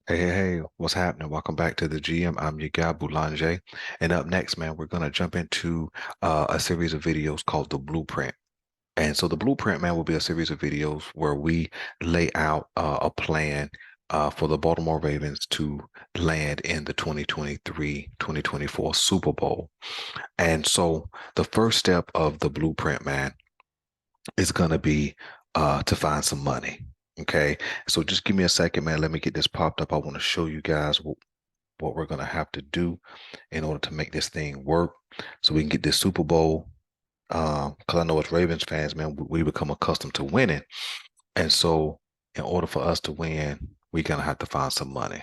Hey, what's happening? Welcome back to the GM. I'm your guy, Boulanger. And up next, man, we're going to jump into a series of videos called The Blueprint. And so the Blueprint, man, will be a series of videos where we lay out a plan for the Baltimore Ravens to land in the 2023-2024 Super Bowl. And so the first step of the Blueprint, man, is going to be to find some money. Okay, so just give me a second, man. Let me get this popped up. I want to show you guys what we're going to have to do in order to make this thing work so we can get this Super Bowl. Because I know as Ravens fans, man, we become accustomed to winning. And so in order for us to win, we're going to have to find some money.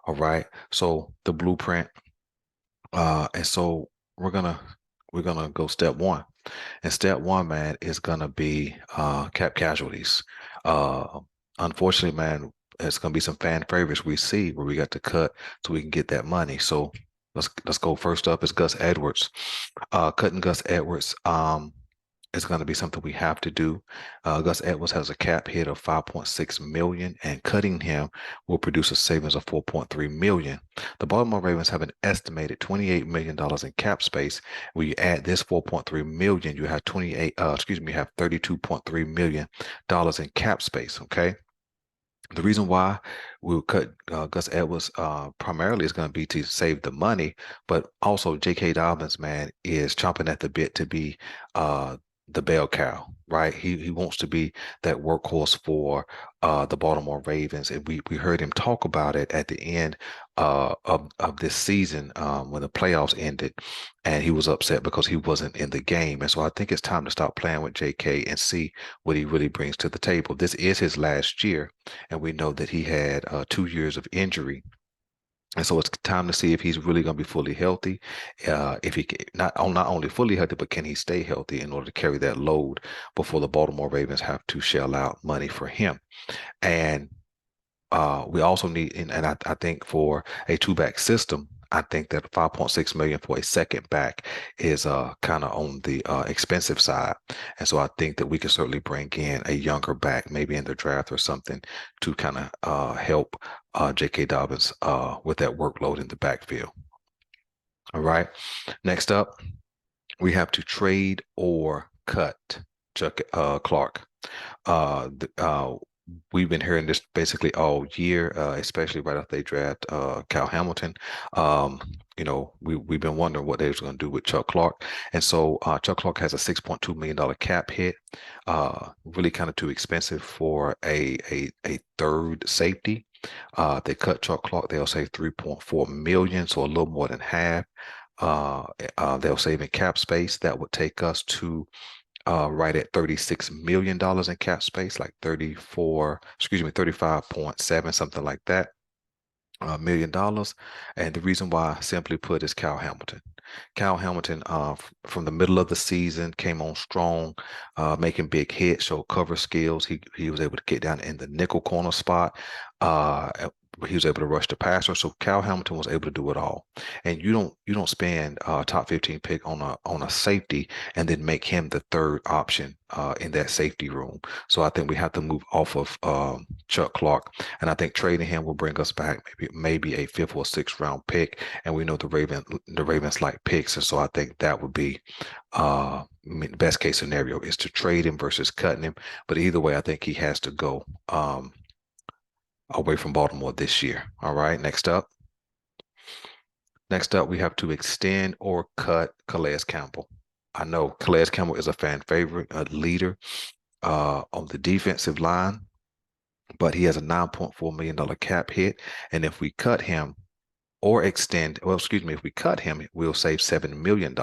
All right. So the blueprint, and so we're gonna go step one. And step one, man, is gonna be cap casualties. Uh Unfortunately, man, it's gonna be some fan favorites we see where we got to cut so we can get that money. So let's go. First up is Gus Edwards. Cutting Gus Edwards. Is going to be something we have to do. Gus Edwards has a cap hit of 5.6 million, and cutting him will produce a savings of 4.3 million. The Baltimore Ravens have an estimated $28 million in cap space. When you add this 4.3 million, you have 28, you have $32.3 million in cap space. Okay. The reason why we'll cut Gus Edwards primarily is going to be to save the money, but also J.K. Dobbins, man, is chomping at the bit to be the bell cow, right? He wants to be that workhorse for the Baltimore Ravens, and we heard him talk about it at the end of this season when the playoffs ended, and he was upset because he wasn't in the game, and so I think it's time to stop playing with J.K. and see what he really brings to the table. This is his last year, and we know that he had 2 years of injury. And so it's time to see if he's really going to be fully healthy. If he not only fully healthy, but can he stay healthy in order to carry that load before the Baltimore Ravens have to shell out money for him. And we also need, and I think for a two-back system, I think that 5.6 million for a second back is kind of on the expensive side. And so I think that we can certainly bring in a younger back, maybe in the draft or something, to kind of help J.K. Dobbins with that workload in the backfield. All right. Next up, we have to trade or cut Chuck Clark. We've been hearing this basically all year, especially right after they draft Cal Hamilton. Um, we've been wondering what they was going to do with Chuck Clark, and so Chuck Clark has a $6.2 million cap hit. Really kind of too expensive for a third safety. They cut Chuck Clark, they'll save 3.4 million, so a little more than half. Uh, they'll save in cap space. That would take us to right at $36 million in cap space, like 35.7, something like that, million dollars. And the reason why, simply put, is Cal Hamilton. Cal Hamilton, from the middle of the season, came on strong, making big hits, showed cover skills. He was able to get down in the nickel corner spot. Uh, he was able to rush the passer. So Cal Hamilton was able to do it all. And you don't spend a top 15 pick on a safety and then make him the third option in that safety room. So I think we have to move off of Chuck Clark, and I think trading him will bring us back maybe a fifth or sixth round pick. And we know the Ravens like picks, and so I think that would be the best case scenario is to trade him versus cutting him. But either way, I think he has to go away from Baltimore this year. All right, next up. Next up, we have to extend or cut Calais Campbell. I know Calais Campbell is a fan favorite, a leader on the defensive line, but he has a $9.4 million cap hit. And if we cut him or extend, well, excuse me, if we cut him, we'll save $7 million.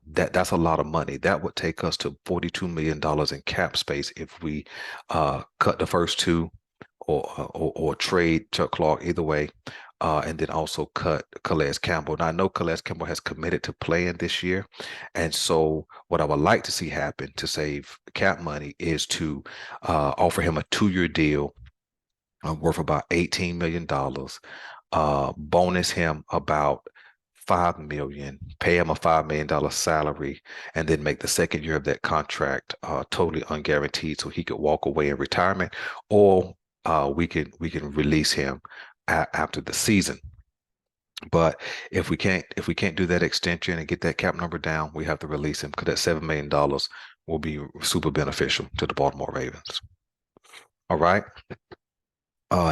That's a lot of money. That would take us to $42 million in cap space if we cut the first two or trade Chuck Clark either way, and then also cut Calais Campbell. Now I know Calais Campbell has committed to playing this year, and so what I would like to see happen to save cap money is to offer him a 2-year deal worth about $18 million, bonus him about 5 million, pay him a $5 million salary, and then make the second year of that contract totally unguaranteed so he could walk away in retirement, or we can release him after the season. But if we can't do that extension and get that cap number down, we have to release him because that $7 million will be super beneficial to the Baltimore Ravens. All right.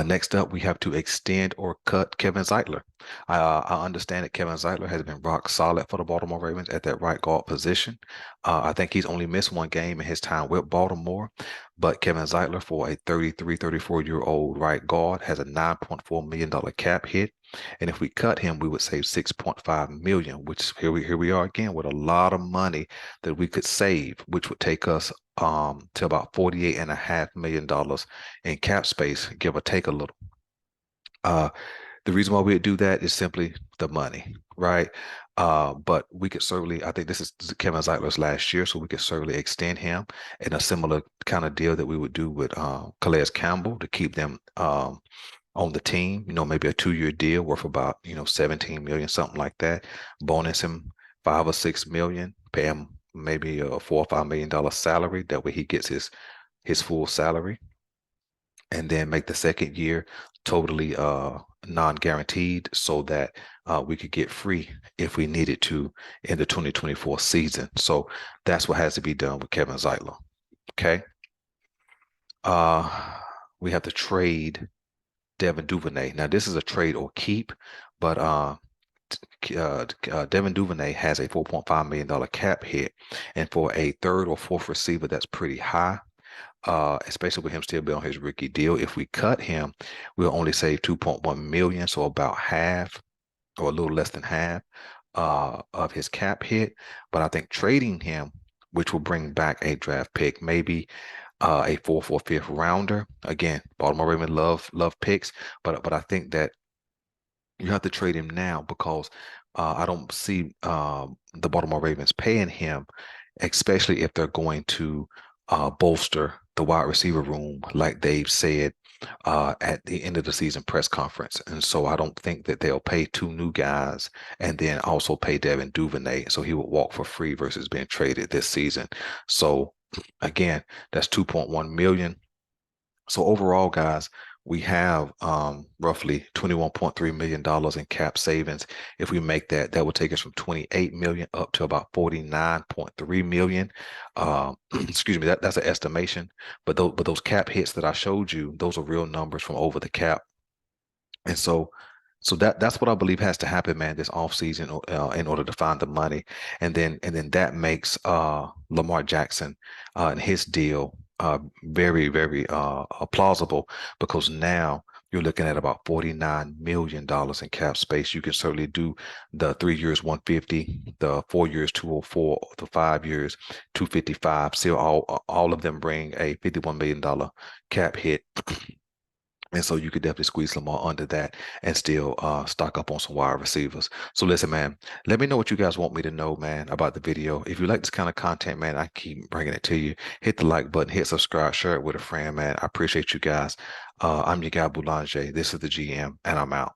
Next up, we have to extend or cut Kevin Zeitler. I understand that Kevin Zeitler has been rock solid for the Baltimore Ravens at that right guard position. I think he's only missed one game in his time with Baltimore, but Kevin Zeitler, for a 33, 34-year-old right guard, has a $9.4 million cap hit. And if we cut him, we would save $6.5 million, which here we are again with a lot of money that we could save, which would take us to about $48.5 million in cap space, give or take a little. Uh, the reason why we do that is simply the money, right? But we could certainly, I think this is Kevin Zeitler's last year, so we could certainly extend him in a similar kind of deal that we would do with Calais Campbell to keep them on the team, maybe a 2-year deal worth about, 17 million, something like that. Bonus him 5 or 6 million, pay him maybe a $4 or $5 million salary. That way he gets his full salary, and then make the second year totally non-guaranteed so that we could get free if we needed to in the 2024 season. So that's what has to be done with Kevin Zeitler. Okay. We have to trade Devin Duvernay. Now, this is a trade or keep, but Devin Duvernay has a $4.5 million cap hit, and for a third or fourth receiver, that's pretty high. Especially with him still being on his rookie deal. If we cut him, we'll only save 2.1 million, so about half or a little less than half of his cap hit. But I think trading him, which will bring back a draft pick, maybe a fourth or fifth rounder. Again, Baltimore Ravens love picks, but I think that you have to trade him now because I don't see the Baltimore Ravens paying him, especially if they're going to bolster the wide receiver room like they've said at the end of the season press conference. And so I don't think that they'll pay 2 new guys and then also pay Devin Duvernay, so he would walk for free versus being traded this season. So again, that's 2.1 million. So overall, guys, we have roughly $21.3 million in cap savings. If we make that, that would take us from 28 million up to about 49.3 million. Excuse me, that's an estimation. But those cap hits that I showed you, those are real numbers from over the cap. And so that's what I believe has to happen, man, this offseason in order to find the money. And then that makes Lamar Jackson and his deal very, very plausible, because now you're looking at about $49 million in cap space. You can certainly do the 3 years 150, the 4 years 204, the 5 years 255. Still all of them bring a $51 million cap hit. And so you could definitely squeeze Lamar under that and still stock up on some wide receivers. So listen, man, let me know what you guys want me to know, man, about the video. If you like this kind of content, man, I keep bringing it to you. Hit the like button, hit subscribe, share it with a friend, man. I appreciate you guys. I'm your guy, Boulanger. This is the GM, and I'm out.